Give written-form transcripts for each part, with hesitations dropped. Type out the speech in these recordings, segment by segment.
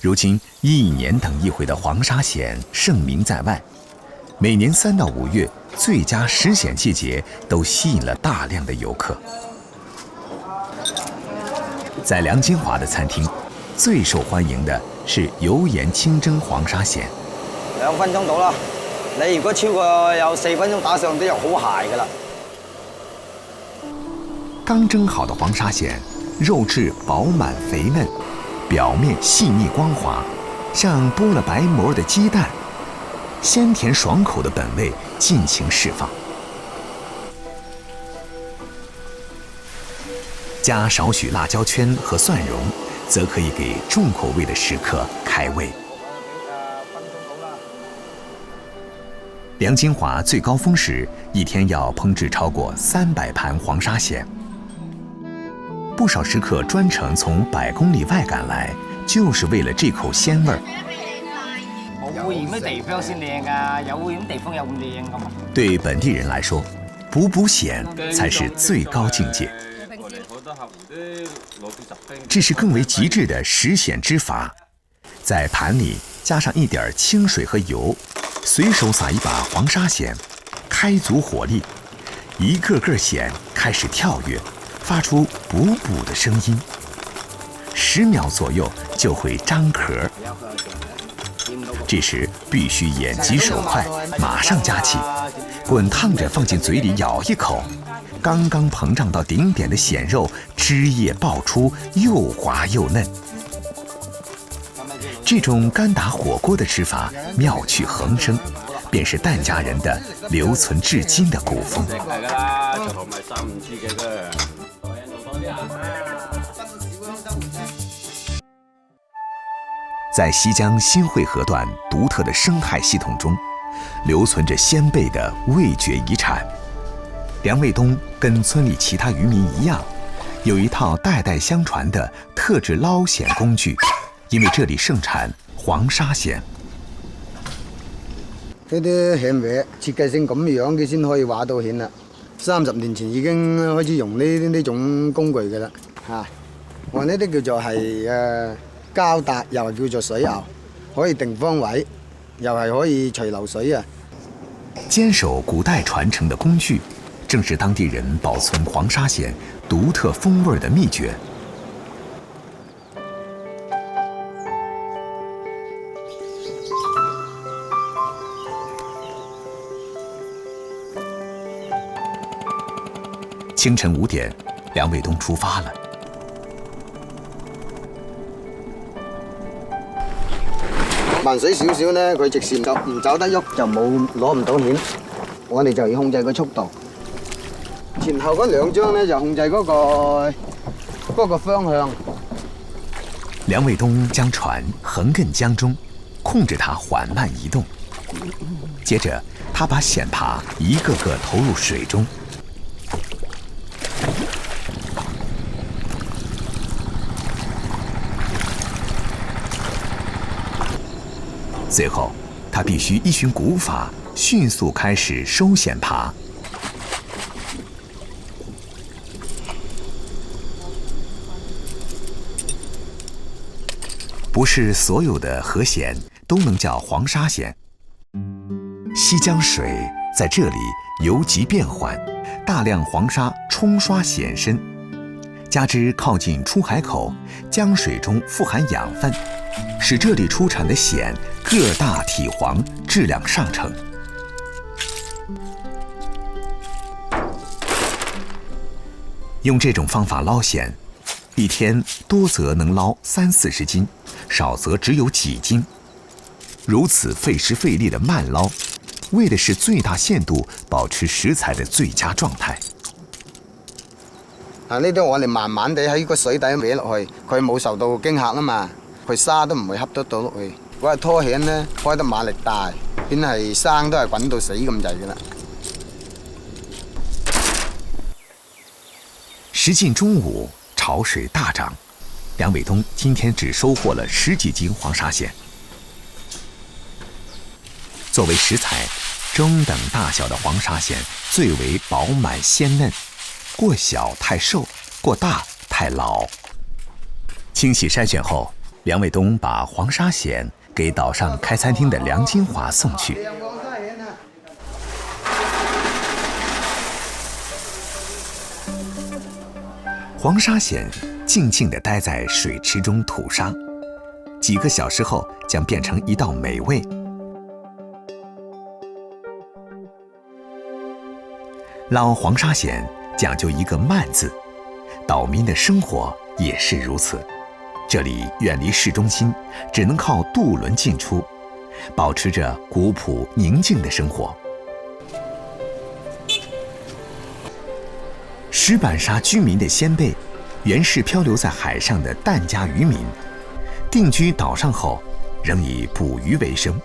如今一年等一回的黄沙蚬盛名在外，每年3到5月最佳食蚬季节都吸引了大量的游客。在梁金华的餐厅，最受欢迎的是油盐清蒸黄沙蚬。2分鐘到啦，你如果超過有4分鐘打上啲肉好鞋㗎啦。剛蒸好的黃沙蚬，肉質飽滿肥嫩，表面細膩光滑，像剝了白膜的雞蛋，鮮甜爽口的本味盡情釋放。加少許辣椒圈和蒜蓉，則可以給重口味的食客開胃。梁金華最高峰時，一天要烹製超過300盤黃沙蚬。不少食客專程從100公里外趕來，就是為了這口鮮味兒。冇污染嘅地方先靚㗎，有污染地方有咁靚㗎嘛？對本地人來說，捕蚬才是最高境界。這是更為極致的食蚬之法，在盤裡加上一點清水和油，隨手撒一把黃沙蚬，開足火力，一個個蚬開始跳躍，發出補補的聲音，10秒左右就會張殼。這時必須眼疾手快，馬上加氣，滾燙着放進嘴裡咬一口，剛剛膨脹到頂點的蚬肉汁液爆出，又滑又嫩。這種乾打火鍋的吃法妙趣橫生，便是疍家人的留存至今的古風。在西江新會河段獨特的生態系統中，留存着先輩的味覺遺產。梁衛東跟村裡其他漁民一樣，有一套代代相傳的特製撈蚬工具，因為這裡盛產黃沙蚬。呢啲蚬尾設計成咁樣，佢先可以畫到蚬啦。30年前已經開始用呢種工具㗎啦，嚇。我呢啲叫做係膠搭，又係叫做水牛，可以定方位，又係可以隨流水啊。堅守古代傳承的工具，正是當地人保存黃沙蚬獨特風味的秘訣。清晨5點，梁衛東出發了。慢水少少呢，佢直線就唔走得喐，就攞唔到蚬。我哋就要控制個速度。前後嗰2張呢，就控制嗰個方向。梁衛東將船橫亘江中，控制它緩慢移動。接着，他把蚬耙一個個投入水中。最後，他必須依循古法，迅速開始收蚬耙。不是所有的河蚬都能叫黃沙蚬。西江水在這裡游急變緩，大量黃沙沖刷蚬身，加之靠近出海口，江水中富含養分，使這裡出產的蚬個大體黃，質量上乘。用這種方法撈蚬，一天多則能撈30-40斤，少則只有幾斤。如此費時費力的慢撈，為的是最大限度保持食材的最佳狀態。呢啲我哋慢慢地喺個水底搲落去，佢冇受到驚嚇啊嘛，佢沙都唔會恰得到落去。嗰個拖蚬呢，開得馬力大，邊係生都係滾到死咁滯嘅啦。時近中午，潮水大漲，梁衛東今天只收穫了10幾斤黃沙蚬。作為食材，中等大小的黃沙蚬最為飽滿鮮嫩，過小太瘦，過大太老。清洗篩選後，梁卫东把黄沙蚬给岛上开餐厅的梁金华送去。黄沙蚬静静地待在水池中吐沙，几个小时后将变成一道美味。捞黄沙蚬讲究一个慢字，岛民的生活也是如此。这里远离市中心，只能靠渡轮进出，保持着古朴宁静的生活。石板沙居民的先辈，原是漂流在海上的疍家渔民，定居岛上后，仍以捕鱼为生。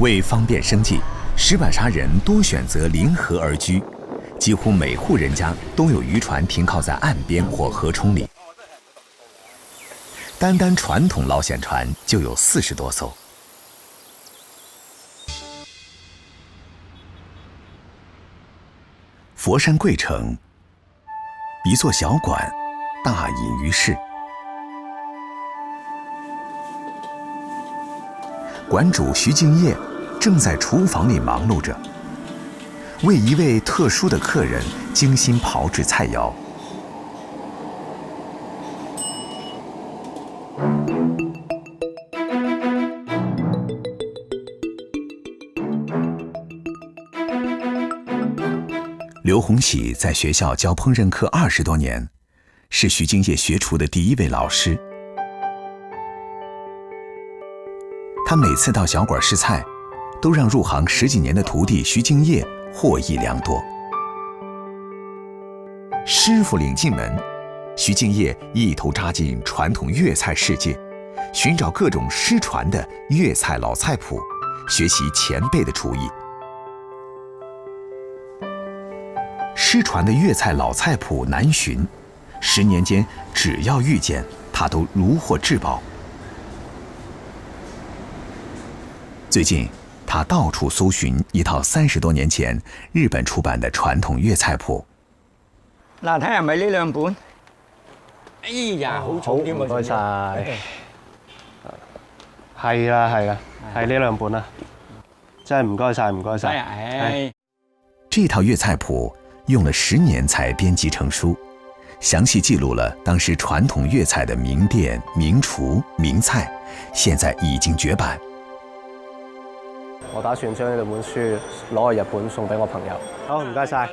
为方便生计，石板沙人多选择临河而居，几乎每户人家都有渔船停靠在岸边或河冲里。单单传统捞蚬船就有40多艘。佛山桂城，一座小馆，大隐于市。馆主徐敬业正在厨房里忙碌着，为一位特殊的客人精心炮制菜肴。刘洪喜在学校教烹饪课20多年，是徐敬业学厨的第一位老师。他每次到小馆试菜，都让入行10几年的徒弟徐敬业获益良多。师傅领进门，徐敬业一头扎进传统粤菜世界，寻找各种失传的粤菜老菜谱，学习前辈的厨艺。失传的粤菜老菜谱难寻，10年间只要遇见，他都如获至宝。最近，他到处搜寻一套30多年前日本出版的傳統粵菜譜。嗱，睇下係咪呢兩本？哎呀，好重添啊！唔該晒。係啦係啦，係呢兩本啦。真係唔該晒唔該晒。這套粵菜譜用了10年才編輯成書，詳細記錄了當時傳統粵菜的名店、名廚、名菜，現在已經絕版。我打算將呢兩本書攞去日本送俾我朋友。好，唔該晒。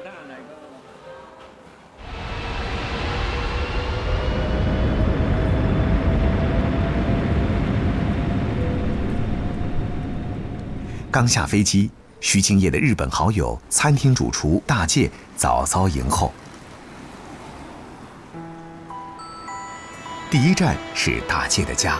剛下飛機，徐敬業的日本好友餐廳主廚大介早早迎候。第一站是大介的家。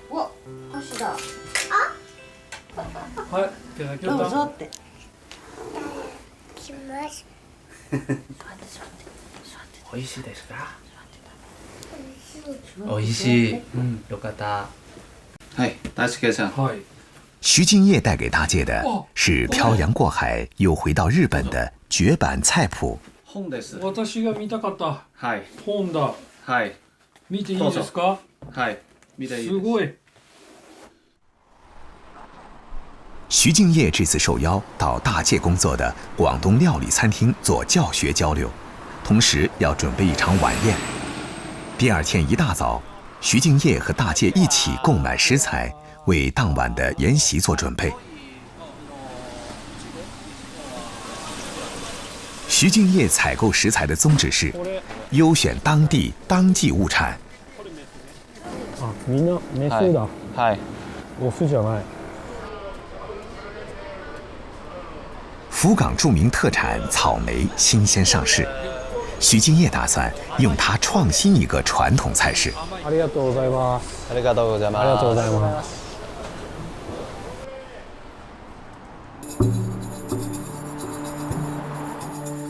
お、箸だ。はい、いただきまどうす。ぞって。きます。美味しいですか？美味しい。よかった。はい、大輔さん。はい。徐敬业带给大介的是漂洋过海又回到日本的绝版菜谱。本です。私が見たかったはい。本だ。はい。見ていいですか？はい。見ていいです。すごい。徐敬业这次受邀到大介工作的广东料理餐厅做教学交流，同时要准备一场晚宴。第2天一大早，徐敬业和大介一起购买食材，为当晚的宴席做准备。徐敬业采购食材的宗旨是优选当地当季物产。啊，みんなメスだ。はい。オスじゃない。福冈著名特产草莓新鲜上市，徐敬业打算用它创新一个传统菜式。ありがとうございます。ありがとうございます。ありがとうございます。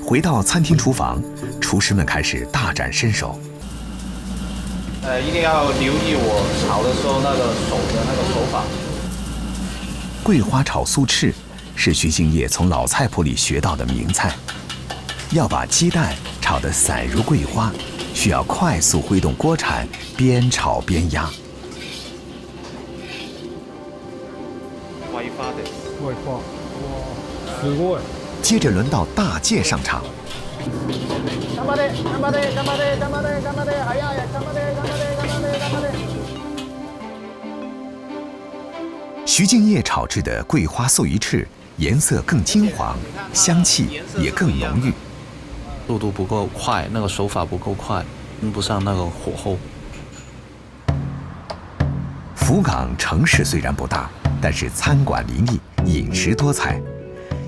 回到餐厅厨房，厨师们开始大展身手。一定要留意我炒的时候那个手的那个手法。桂花炒酥翅是徐敬业从老菜谱里学到的名菜。要把鸡蛋炒得散如桂花，需要快速挥动锅铲，边炒边压。桂花的。桂花，哇，すごい。接着轮到大介上场。徐敬业炒制的桂花素鱼翅颜色更金黄，香气也更浓郁。速度不够快，那个手法不够快，跟不上那个火候。福冈城市虽然不大，但是餐馆林立，饮食多彩，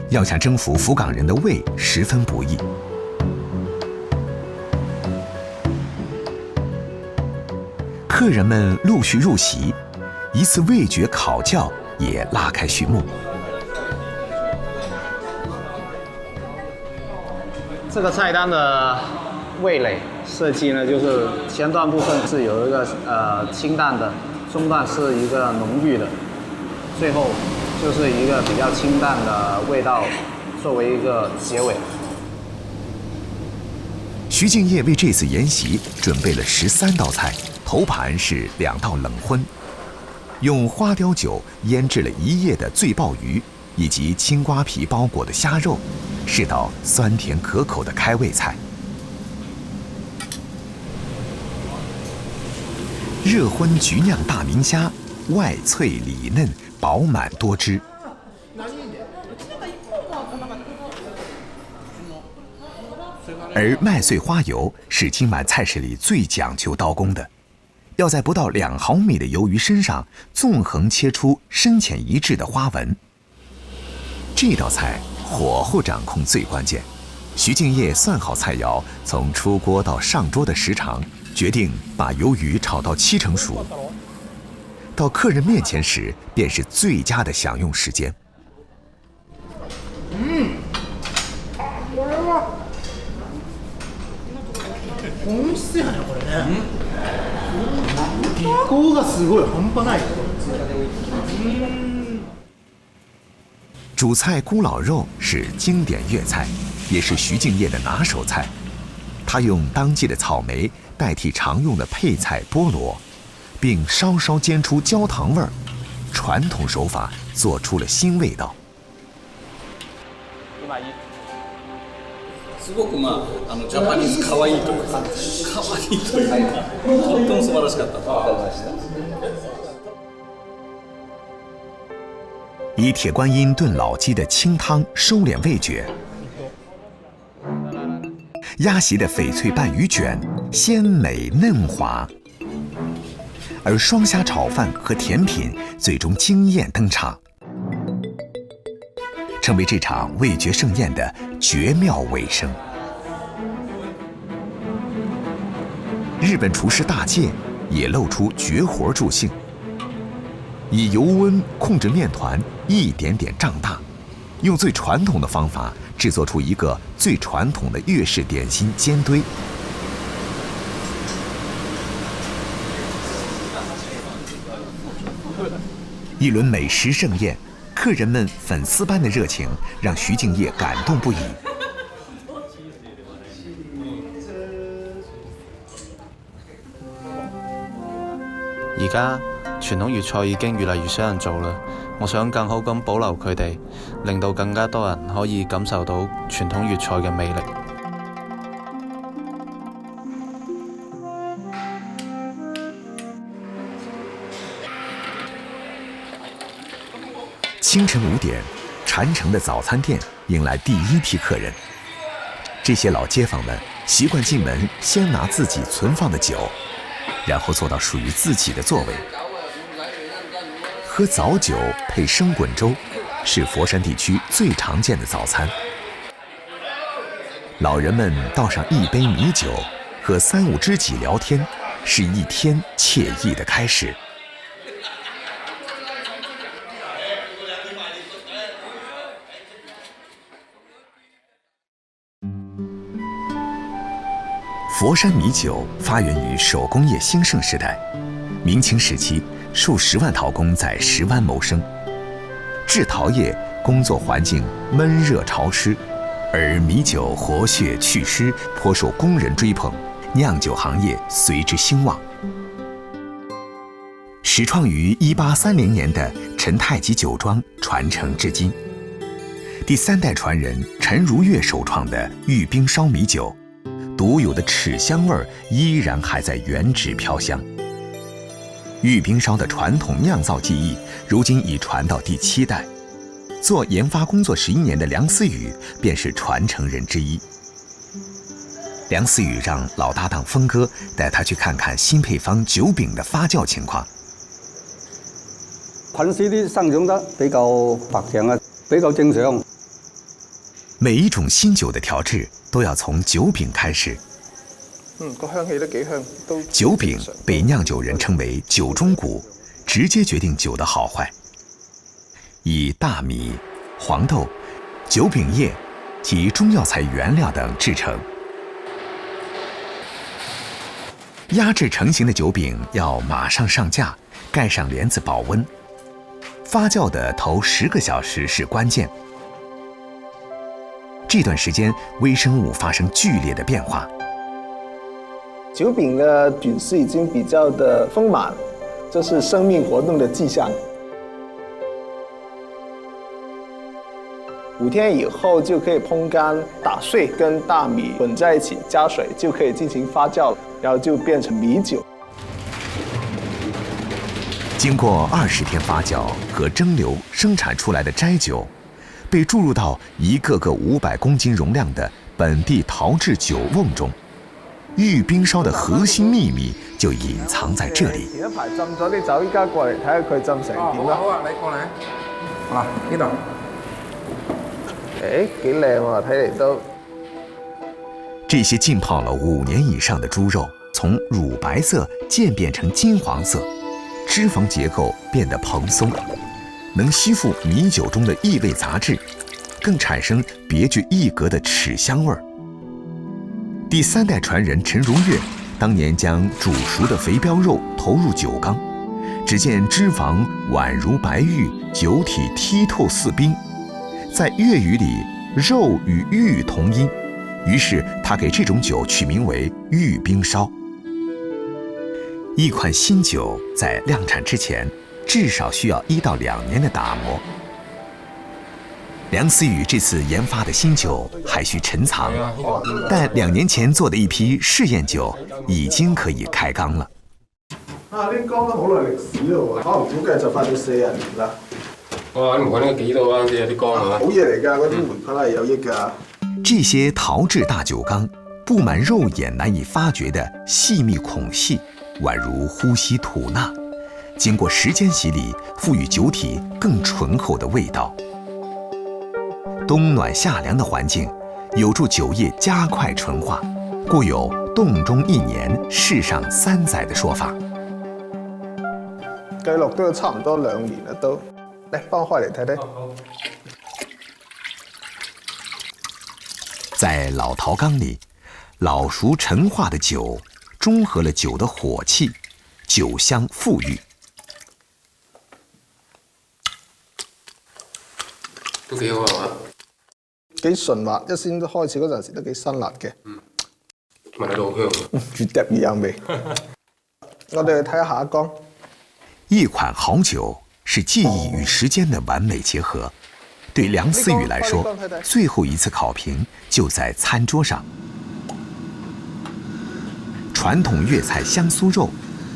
要想征服福冈人的胃十分不易。客人们陆续入席，一次味觉考教也拉开序幕。这个菜单的味蕾设计呢，就是前段部分是有一个清淡的，中段是一个浓郁的，最后就是一个比较清淡的味道作为一个结尾。徐敬业为这次宴席准备了13道菜，头盘是2道冷荤，用花雕酒腌制了1夜的醉鲍鱼，以及青瓜皮包裹的虾肉，是道酸甜可口的开胃菜。热荤菊酿大明虾，外脆里嫩，饱满多汁。而麦穗花油是今晚菜式里最讲究刀工的，要在不到2毫米的鱿鱼身上纵横切出深浅一致的花纹。这道菜火候掌控最关键，徐敬业算好菜肴从出锅到上桌的时长，决定把鱿鱼炒到7成熟，到客人面前时便是最佳的享用时间。美味しいよねこれね。技巧がすごい半端ないよ。主菜咕老肉是经典粤菜，也是徐敬业的拿手菜。他用当季的草莓代替常用的配菜菠萝，并稍稍煎出焦糖味儿，传统手法做出了新味道。すごくジャパニーズ可愛いというか、可愛いというか、とっても素晴らしかった。わかりました。以铁观音炖老鸡的清汤收敛味觉，鸭席的翡翠拌鱼卷鲜美嫩滑，而双虾炒饭和甜品最终惊艳登场，成为这场味觉盛宴的绝妙尾声。日本厨师大介也露出绝活助兴，以油温控制面团一点点胀大，用最传统的方法制作出一个最传统的粤式点心煎堆。一轮美食盛宴，客人们粉丝般的热情让徐敬业感动不已。而家傳統粵菜已經越嚟越少人做啦，我想更好咁保留佢哋，令到更加多人可以感受到傳統粵菜嘅魅力。清晨5点，禅城的早餐店迎来第一批客人。这些老街坊们习惯进门先拿自己存放的酒，然后坐到属于自己的座位。喝早酒配生滚粥，是佛山地区最常见的早餐。老人们倒上一杯米酒，和3、5知己聊天，是一天惬意的开始。佛山米酒发源于手工业兴盛时代，明清时期，数10万陶工在石湾谋生。制陶业工作环境闷热潮湿，而米酒活血祛湿，颇受工人追捧，酿酒行业随之兴旺。始创于1830年的陈太吉酒庄传承至今，第3代传人陈如月首创的玉冰烧米酒，独有的豉香味依然还在原址飘香。玉冰烧的传统酿造技艺，如今已传到第7代。做研发工作11年的梁思雨便是传承人之一。梁思雨让老搭档峰哥带他去看看新配方酒饼的发酵情况。菌絲啲生長得比較白淨啊，比較正常。每一種新酒的調製都要從酒餅開始。個香氣都幾香，都。酒餅被釀酒人稱為酒中蠱，直接決定酒的好壞。以大米、黃豆、酒餅葉及中藥材原料等製成。壓製成型的酒餅要馬上上架，蓋上簾子保溫。發酵的頭10個小時是關鍵。這段時間，微生物發生劇烈的變化。酒餅的菌絲已經比較的豐滿，這是生命活動的跡象。5天以後就可以烘乾，打碎跟大米混在一起，加水就可以進行發酵，然後就變成米酒。經過20天發酵和蒸餾生產出來的齋酒，被注入到一個個500公斤容量的本地陶製酒瓮中。玉冰燒的核心秘密就隱藏在這裡。前一排浸咗啲酒，依家過嚟睇下佢浸成點啦。好啊，你過嚟。好啦，呢度。幾靚喎，睇嚟都。這些浸泡了5年以上的豬肉，從乳白色漸變成金黃色，脂肪結構變得蓬鬆，能吸附米酒中的異味雜質，更產生別具一格的豉香味。第3代傳人陳如月當年將煮熟的肥膘肉投入酒缸，只見脂肪宛如白玉，酒體剔透似冰。在粵語裡，肉與玉同音，於是他給這種酒取名為玉冰燒。一款新酒在量產之前，至少需要1到2年的打磨。梁思雨這次研發的新酒還需陳藏，但2年前做的一批試驗酒已經可以開缸了。呢缸都好耐歷史咯喎，可能估計就快到40年啦。哇！你唔講呢個幾度啊？啲缸啊！好嘢嚟㗎，嗰啲門牌係有益㗎。這些陶製大酒缸布滿肉眼難以發覺的細密孔隙，宛如呼吸吐納，經過時間洗禮，賦予酒體更醇厚的味道。冬暖夏涼的環境，有助酒液加快醇化，故有凍中1年，世上3載的說法。計落都有差唔多2年啦都。嚟，幫我開嚟睇睇。在老陶缸裡，老熟陳化的酒中和了酒的火氣，酒香馥郁。都幾好係嘛？幾順滑，一先開始嗰陣時都幾辛辣嘅。聞得到香。絕對有味。我哋去睇下下一缸。一款好酒是技藝與時間的完美結合。對梁思雨來說，最後一次考評就在餐桌上。傳統粵菜香酥肉，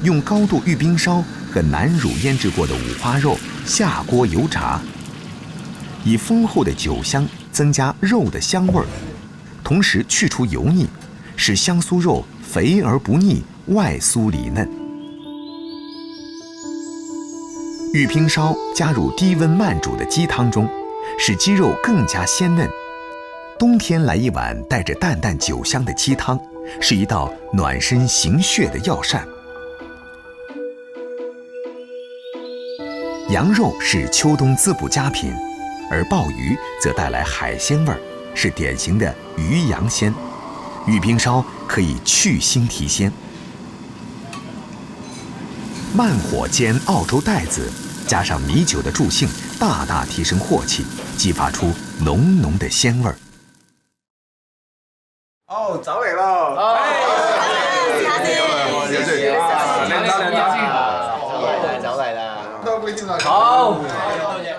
用高度玉冰燒和南乳醃製過的五花肉下鍋油炸，以豐厚的酒香增加肉的香味，同時去除油膩，使香酥肉肥而不膩，外酥裡嫩。玉冰燒加入低溫慢煮的雞湯中，使雞肉更加鮮嫩。冬天來一碗帶着淡淡酒香的雞湯，是一道暖身行血的藥膳。羊肉是秋冬滋補佳品，而鮑魚則帶來海鮮味，是典型的魚羊鮮。玉冰燒可以去腥提鮮。慢火煎澳洲帶子，加上米酒的助興，大大提升镬气，激发出浓浓的鲜味儿。哦，走嚟咯！走嚟啦！好。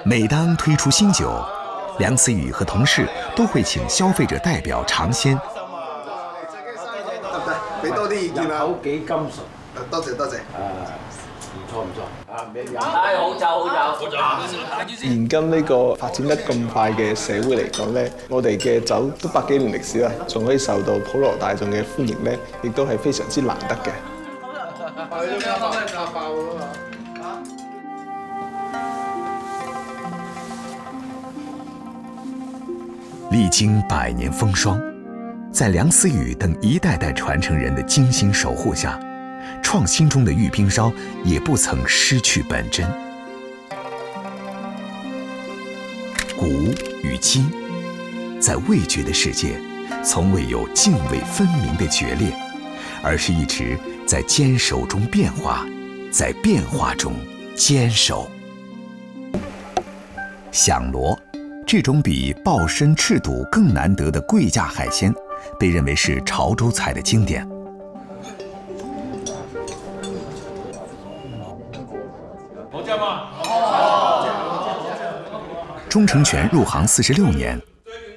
每當推出新酒，梁思雨和同事都會請消費者代表嘗鮮。得唔得？俾多啲意見啊！口幾金純。多謝多謝。唔錯唔錯。好酒。現今呢個發展得咁快嘅社會嚟講咧，我哋嘅酒都100幾年歷史啦，仲可以受到普羅大眾嘅歡迎咧，亦都係非常之難得嘅。歷經100年風霜，在梁思雨等一代代傳承人的精心守護下，創新中的玉冰燒也不曾失去本真。古與今，在味覺的世界，從未有涇渭分明的決裂，而是一直在堅守中變化，在變化中堅守。響螺，這種比鲍參、赤肚更難得的貴價海鮮，被認為是潮州菜的經典。鍾成全入行46年，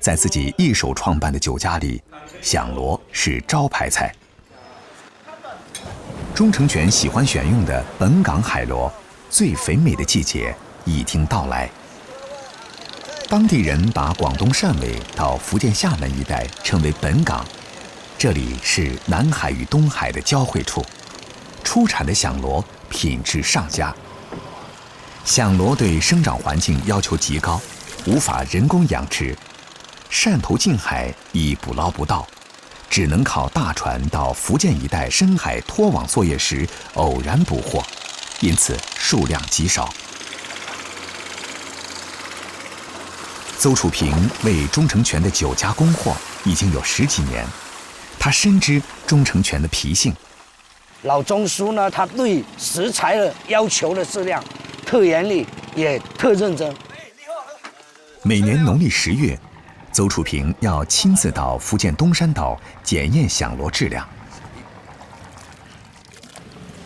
在自己一手創辦的酒家裏，響螺是招牌菜。鍾成全喜歡選用的本港海螺，最肥美的季節已經到來。當地人把廣東汕尾到福建廈門一帶稱為本港，這裡是南海與東海的交匯處，出產的響螺品質上佳。響螺對生長環境要求極高，無法人工養殖，汕頭近海已捕撈不到，只能靠大船到福建一帶深海拖網作業時偶然捕獲，因此數量極少。邹楚平為鍾成全的酒家供貨已經有10幾年，他深知鍾成全的脾性。老鍾叔呢，他對食材的要求的質量特嚴厲，也特認真。每年農曆10月，邹楚平要親自到福建東山島檢驗響螺質量。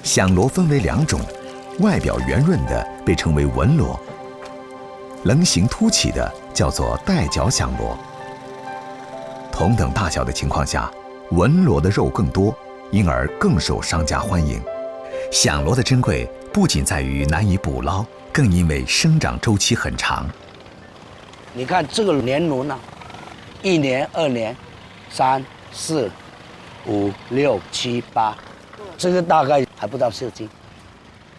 響螺分為2種，外表圓潤的被稱為紋螺，稜形凸起的叫做帶角響螺。同等大小的情況下，紋螺的肉更多，因而更受商家歡迎。響螺的珍貴不僅在於難以捕撈，更因為生長週期很長。你看這個年輪啊，1年、2年、3、4、5、6、7、8，這個大概還不到4斤。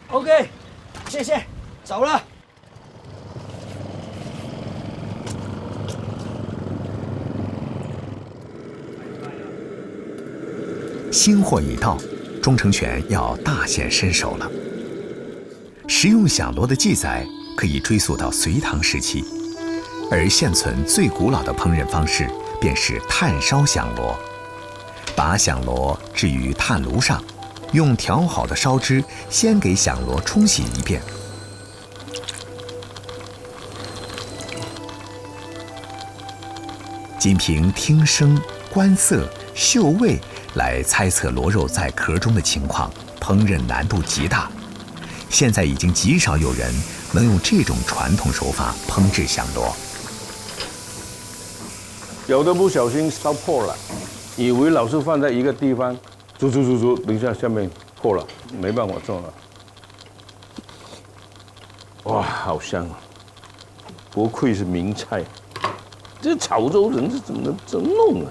OK， 謝謝，走了。新貨已到，鍾成全要大顯身手了。食用響螺的記載可以追溯到隋唐時期，而現存最古老的烹飪方式便是炭燒響螺。把響螺置於炭爐上，用調好的燒汁先給響螺沖洗一遍。僅憑聽聲、觀色、嗅味來猜測螺肉在殼中的情況，烹飪難度極大。現在已經極少有人能用這種傳統手法烹製響螺。有的不小心燒破了，以為老是放在一個地方，煮，等一下下面破了，沒辦法做了。哇，好香啊！不愧是名菜，這潮州人是怎麼弄啊？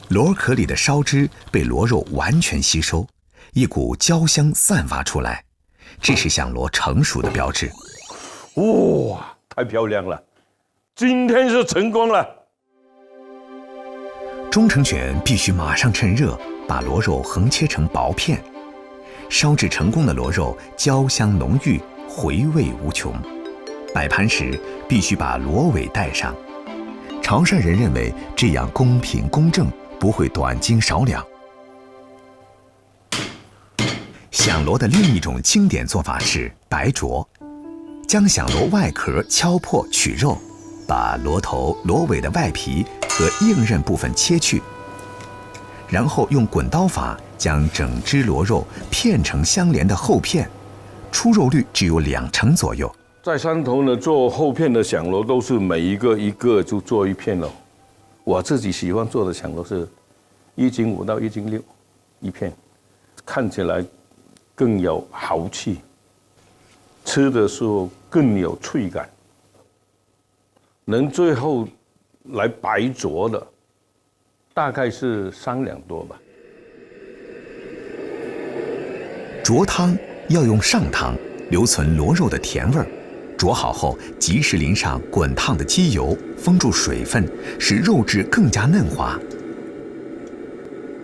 螺殼裡的燒汁被螺肉完全吸收，一股焦香散發出來，這是響螺成熟的標誌。哇，太漂亮了！今天是成功了。鍾成全必須馬上趁熱把螺肉橫切成薄片，燒製成功的螺肉焦香濃郁，回味無窮。擺盤時必須把螺尾帶上，潮汕人認為這樣公平公正，不會短斤少兩。响螺的另一种经典做法是白灼，将响螺外壳敲破取肉，把螺头、螺尾的外皮和硬韧部分切去，然后用滚刀法将整只螺肉片成相连的厚片，出肉率只有20%左右。在山头呢，做厚片的响螺都是每一个就做一片了。我自己喜欢做的响螺是1斤5到1斤6一片，看起来更有豪气，吃的时候更有脆感。能最后来白灼的，大概是3两多吧。灼汤要用上汤，留存螺肉的甜味儿。灼好后，及时淋上滚烫的鸡油，封住水分，使肉质更加嫩滑。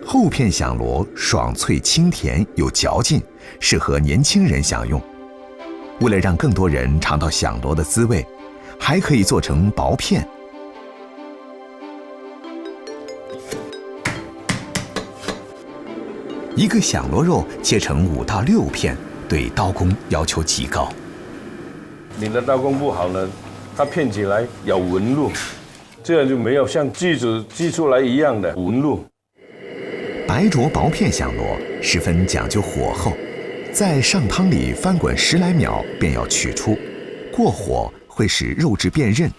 厚片响螺爽脆清甜，有嚼劲，适合年轻人享用。为了让更多人尝到响螺的滋味，还可以做成薄片。一个响螺肉切成5到6片，对刀工要求极高。你的刀工不好呢，它片起来有纹路，这样就没有像锯子锯出来一样的纹路。白灼薄片响螺十分讲究火候，在上汤里翻滚10来秒便要取出，过火会使肉质变韧。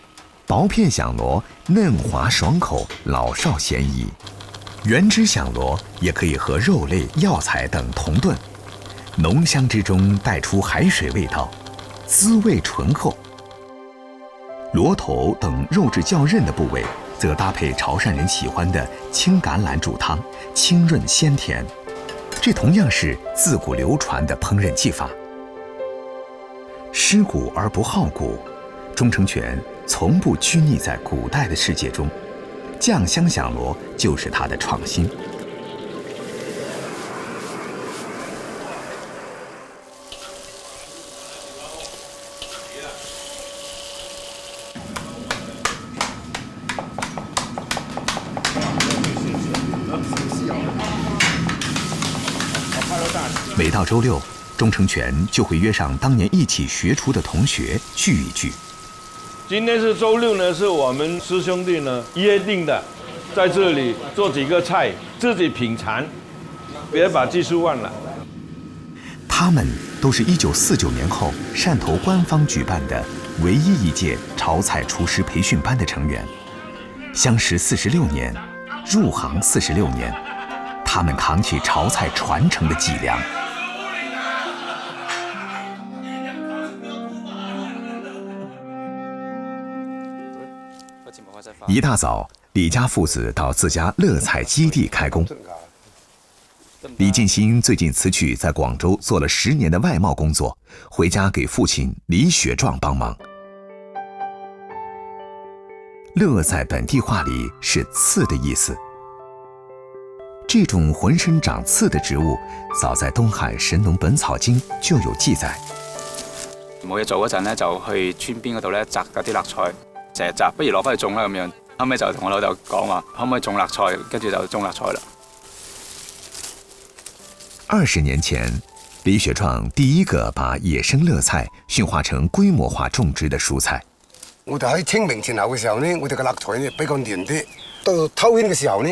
薄片响螺嫩滑爽口，老少咸宜。原汁响螺也可以和肉类、药材等同炖，浓香之中带出海水味道，滋味醇厚。螺头等肉质较韧的部位，则搭配潮汕人喜欢的青橄榄煮汤，清润鲜甜。这同样是自古流传的烹饪技法。失古而不好古，钟成全从不拘泥在古代的世界中，酱香响螺就是他的创新。每到周6，钟成全就会约上当年一起学厨的同学聚一聚。今天是周6呢，是我们师兄弟呢约定的，在这里做几个菜，自己品尝，别把技术忘了。他们都是1949年后汕头官方举办的唯一一届潮菜厨师培训班的成员，相识46年，入行46年，他们扛起潮菜传承的脊梁。一大早，李家父子到自家乐菜基地开工。李进新最近辞去在广州做了10年的外贸工作，回家给父亲李雪壮帮忙。乐在本地话里是刺的意思。这种浑身长刺的植物，早在東漢《神農本草經》就有記載。冇嘢做嗰陣咧，就去村邊嗰度咧摘嗰啲辣菜，成日摘，不如攞翻去種啦咁樣。後尾就同我老豆講話，可唔可以種辣菜？跟住就種辣菜啦。20年前，李雪壯第一個把野生樂菜馴化成規模化種植的蔬菜。我哋喺清明前後嘅時候呢，我哋嘅辣菜呢比較嫩啲，到秋天嘅時候呢，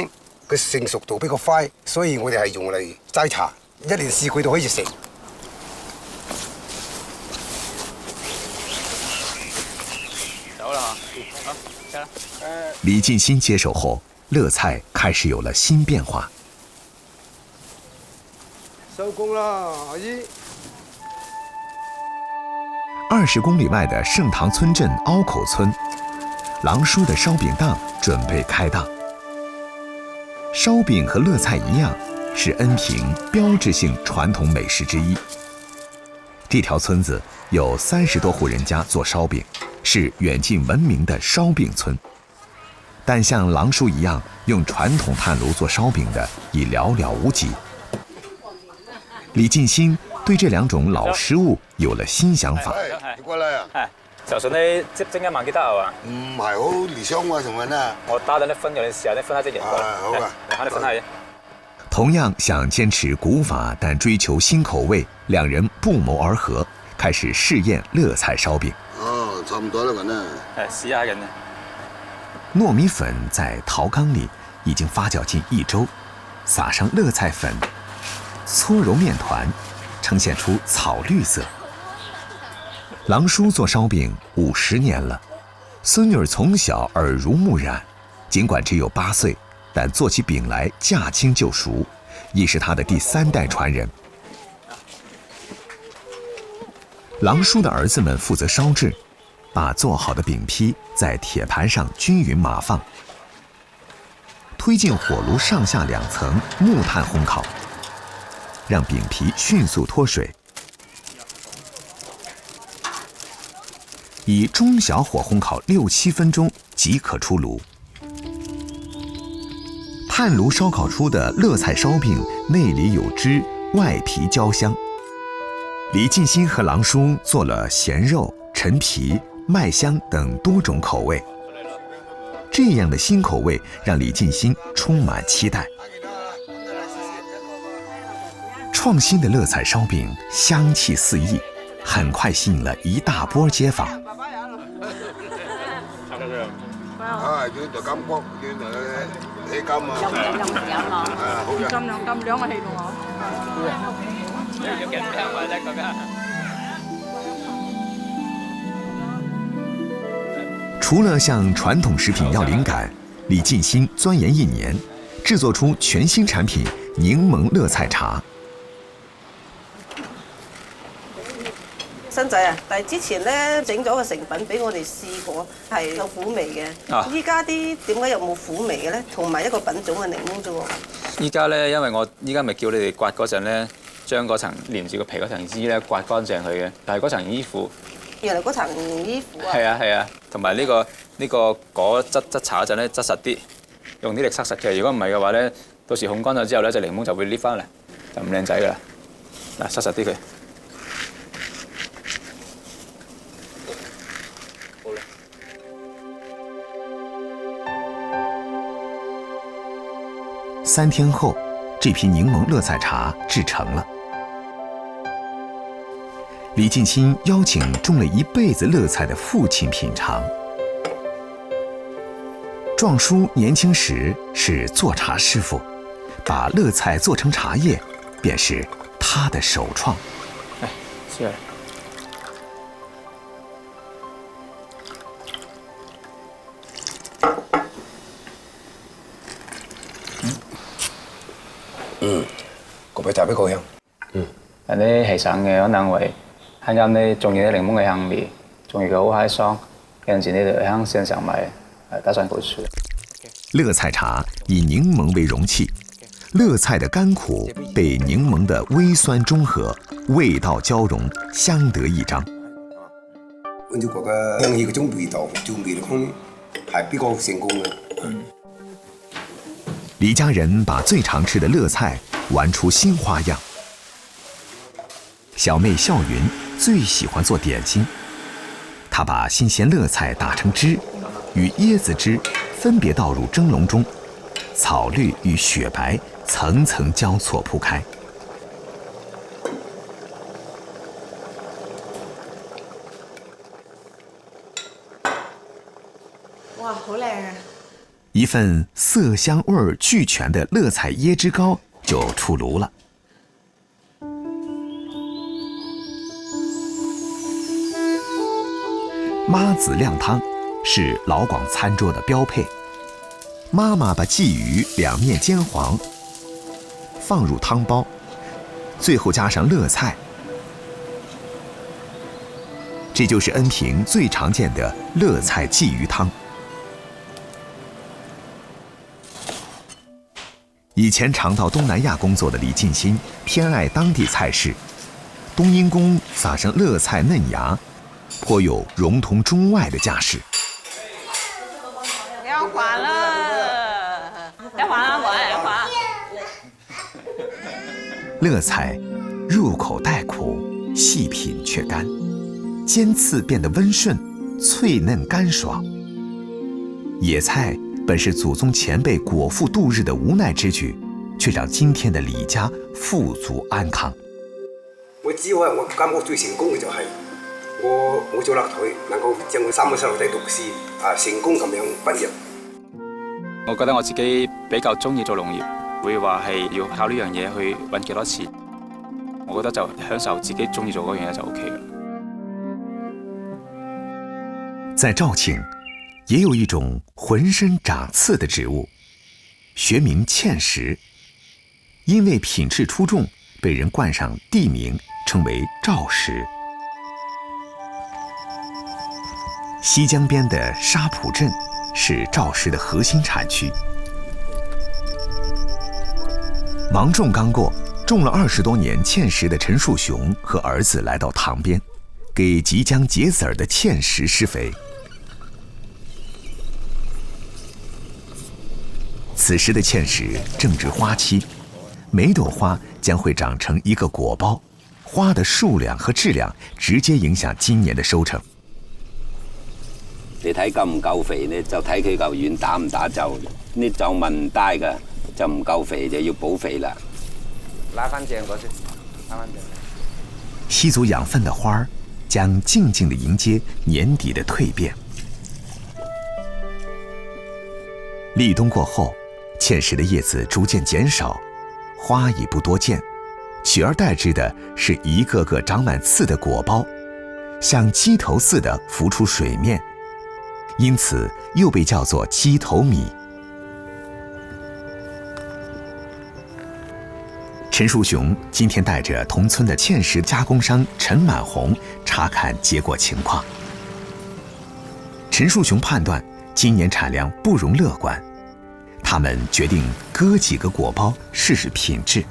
佢成熟度比較快，所以我哋係用嚟齋茶，1年4季都可以食。走啦，好，下啦。李進新接手後，樂菜開始有了新變化。收工啦，阿姨。20公里外的盛塘村镇凹口村，郎叔的烧饼档准备开档。烧饼和乐菜一样，是恩平标志性传统美食之一。这条村子有30多户人家做烧饼，是远近闻名的烧饼村。但像郎叔一样用传统炭炉做烧饼的已寥寥無幾。李進新對這2種老食物有了新想法。你過來啊！係，就算你蒸1萬幾得係嘛？唔係好理想喎，仲問啊！我打等你分，有你試下，你分下隻人過。好啊，你分下嘢。同样想坚持古法但追求新口味，两人不谋而合，开始试验乐菜烧饼。哦，差唔多啦，咁啦。試下緊啊！糯米粉在陶缸里已经发酵近1周，撒上乐菜粉，搓揉面团，呈现出草绿色。郎叔做烧饼50年了，孙女儿从小耳濡目染，尽管只有8岁，但做起饼来驾轻就熟，已是他的第3代传人。郎叔的儿子们负责烧制，把做好的饼坯在铁盘上均匀码放，推进火炉上下2层木炭烘烤，让饼皮迅速脱水。以中小火烘烤6-7分钟即可出炉。炭炉烧烤出的乐菜烧饼内里有汁，外皮焦香。李进新和郎叔做了咸肉、陈皮、麦香等多种口味。这样的新口味让李进新充满期待。创新的乐菜烧饼香气四溢，很快吸引了一大波街坊。啊，要就感覺要起金啊！飲啊！好嘅。咁兩個氣到我。除了向传统食品要灵感，李进新钻研1年，制作出全新產品檸檬樂菜茶。新仔啊，但係之前咧整咗個成品俾我哋試過，係有苦味嘅。依家啲點解有冇苦味嘅咧？同埋一個品種嘅檸檬啫喎。依家咧，因為我依家咪叫你哋刮嗰陣咧，將嗰層連住個皮嗰層衣咧刮乾淨佢嘅，但係嗰層衣褲。原來嗰層衣褲啊。係啊，同埋呢個果質茶嗰陣咧質實啲，用啲力塞實嘅。如果唔係嘅話咧，到時烘乾咗之後咧，隻檸檬就會裂翻嚟，就唔靚仔噶啦。嗱，塞實啲佢。3天后，这批柠檬乐菜茶制成了。李进新邀请种了一辈子乐菜的父亲品尝。壮叔年轻时是做茶师傅，把乐菜做成茶叶，便是他的首创。哎，是。個味特別過香。但啲係省嘅，可能會啱啱呢，仲有啲檸檬嘅香味，仲有個好閪爽，有陣時呢就喺線上買，打算過去。乐菜茶以柠檬为容器，乐菜的甘苦被柠檬的微酸中和，味道交融，相得益彰。溫州國嘅香氣嗰種味道，調味嚟講係比較成功嘅。李家人把最常吃的乐菜玩出新花样。小妹笑云最喜欢做点心，她把新鲜乐菜打成汁，与椰子汁分别倒入蒸笼中，草绿与雪白层层交错铺开。哇，好靚啊！一份色香味儿俱全的乐菜椰汁糕就出炉了。妈子靓汤是老广餐桌的标配。妈妈把鲫鱼两面煎黄，放入汤包，最后加上乐菜。这就是恩平最常见的乐菜鲫鱼汤。以前常到东南亚工作的李进新偏爱当地菜式，冬阴功撒上乐菜嫩芽，颇有融通中外的架势。要还了，要还啊，我要还。乐菜入口带苦，细品却甘，尖刺变得温顺，脆嫩干爽。野菜本是祖宗前辈果腹度日的无奈之举，却让今天的李家富足安康。我只可我感覺最成功嘅就係我冇做甩腿，能夠將我3個細路仔讀書成功咁樣畢業。我覺得我自己比較中意做農業，會話係要靠呢樣嘢去揾幾多錢。我覺得就享受自己中意做嗰樣嘢就 OK 啦。在肇慶，也有一種渾身長刺的植物，學名芡實，因為品質出眾，被人冠上地名，稱為肇實。西江邊的沙浦鎮是肇實的核心產區。芒種剛過，種了20多年芡實的陳樹雄和兒子來到塘邊，給即將結籽兒的芡實施肥。此時的芡實正值花期，每朵花將會長成一個果包，花的數量和質量直接影響今年的收成。你睇夠唔夠肥呢？就睇佢嚿丸打唔打皺。呢皺紋唔大㗎，就唔夠肥就要補肥啦。拉翻正嗰先，拉翻正。吸足養分的花兒將靜靜地迎接年底的蛻變。立冬過後，芡實的葉子逐漸減少，花已不多見，取而代之的是一個個長滿刺的果包，像雞頭似的浮出水面，因此又被叫做雞頭米。陳樹雄今天帶着同村的芡實加工商陳滿紅查看結果情況。陳樹雄判斷今年產量不容樂觀，他們決定割幾個果包試試品質。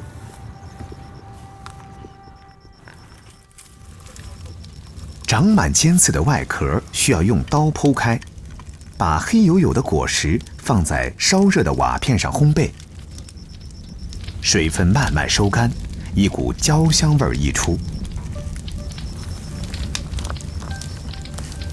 長滿尖刺的外殼需要用刀剖開，把黑黝黝的果實放在燒熱的瓦片上烘焙，水分慢慢收乾，一股焦香味溢出。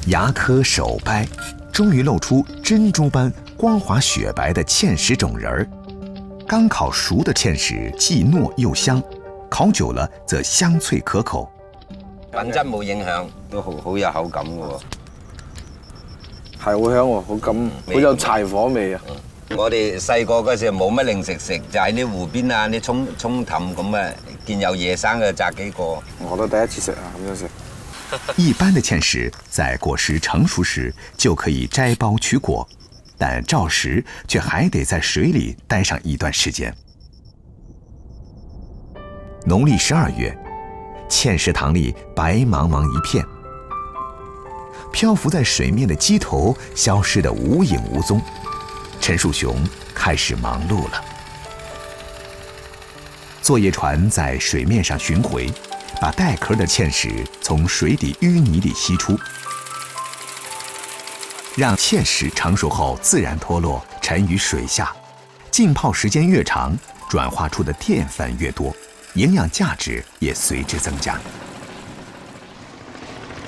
牙科手掰，終於露出珍珠般光滑雪白的芡實種仁兒。剛烤熟的芡實既糯又香，烤久了則香脆可口。品質冇影響，都好有口感嘅喎。係好香喎，好感，好有柴火味啊！我哋細個嗰時冇乜零食食，就喺啲湖邊啊、啲涌氹咁啊，見有野生嘅摘幾個。我都第一次食啊，咁樣食。一般的芡實在果實成熟時就可以摘包取果，但肇實卻還得在水裡待上一段時間。農曆12月，芡實塘裡白茫茫一片，漂浮在水面的雞頭消失得無影無蹤。陳樹雄開始忙碌了。作業船在水面上巡迴，把帶殼的芡實從水底淤泥裡吸出，讓芡實成熟後自然脫落，沉於水下。浸泡時間越長，轉化出的澱粉越多，營養價值也隨之增加。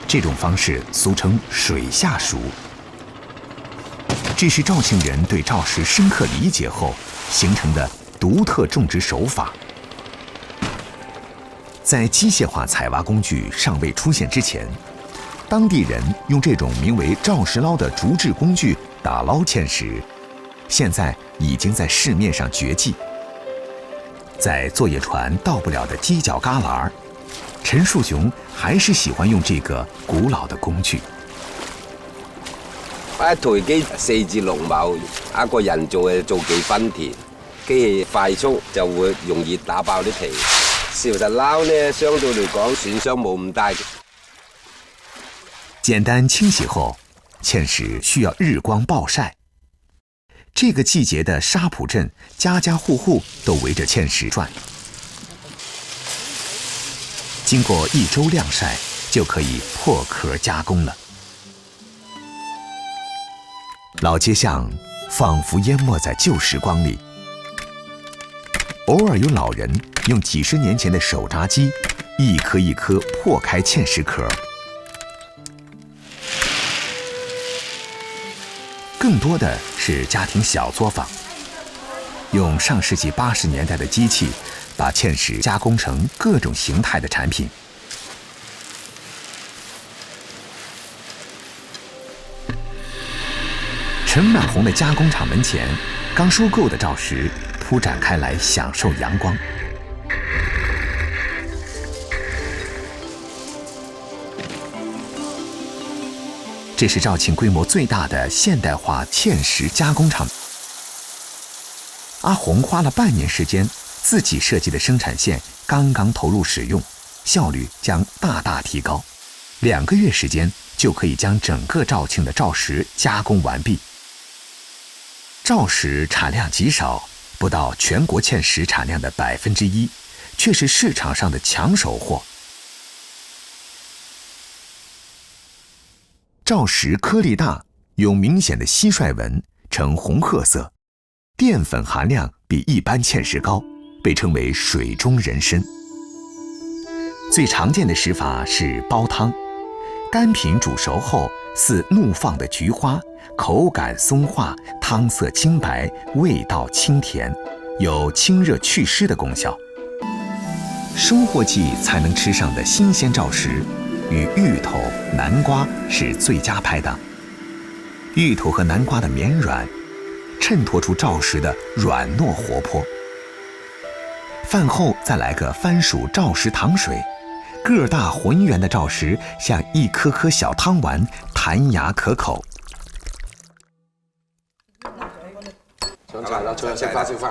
這種方式俗稱水下熟。這是肇慶人對肇實深刻理解後形成的獨特種植手法。在機械化採挖工具尚未出現之前，當地人用這種名為肇實撈的竹製工具打撈芡實，現在已經在市面上絕跡。在作業船到不了的犄角旮旯，陳樹雄還是喜歡用這個古老的工具。一台機4至6畝，一個人做幾分田，機器快速就會容易打爆啲皮。潮實撈呢，相對嚟講損傷冇咁大。簡單清洗後，芡實需要日光暴曬。這個季節的沙浦鎮，家家戶戶都圍着芡實轉。經過1周晾曬，就可以破殼加工了。老街巷仿佛淹沒在舊時光裡，偶爾有老人用幾十年前的手扎機，一顆一顆破開芡實殼。更多的是家庭小作坊，用上世纪80年代的机器，把芡实加工成各种形态的产品。陈满红的加工厂门前，刚收购的赵石铺展开来，享受阳光。这是肇庆规模最大的现代化芡实加工厂。阿红花了半年时间，自己设计的生产线刚刚投入使用，效率将大大提高。2个月时间就可以将整个肇庆的赵石加工完毕。赵石产量极少，不到全国芡实产量的1%，却是市场上的抢手货。赵石颗粒大，有明显的蟋蟀纹，呈红褐色，淀粉含量比一般芡实高，被称为水中人参。最常见的食法是煲汤，干品煮熟后似怒放的菊花，口感松化，汤色清白，味道清甜，有清热祛湿的功效。收获季才能吃上的新鲜赵石，与芋头、南瓜是最佳拍档。芋头和南瓜的绵软，衬托出赵石的软糯活泼。饭后再来个番薯赵石糖水，个大浑圆的赵石像一颗颗小汤丸，弹牙可口。上菜啦，食飯食飯。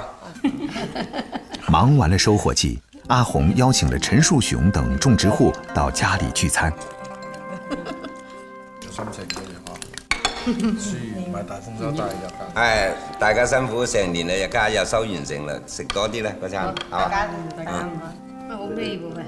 忙完了收获季，阿红邀請了陳樹雄等種植戶到家裡聚餐。有心情嘅嗬，書唔係大豐收，但係日間。係大家辛苦成年啦，日家又收完成啦，食多啲啦嗰餐，係嘛？大家好味喎喂。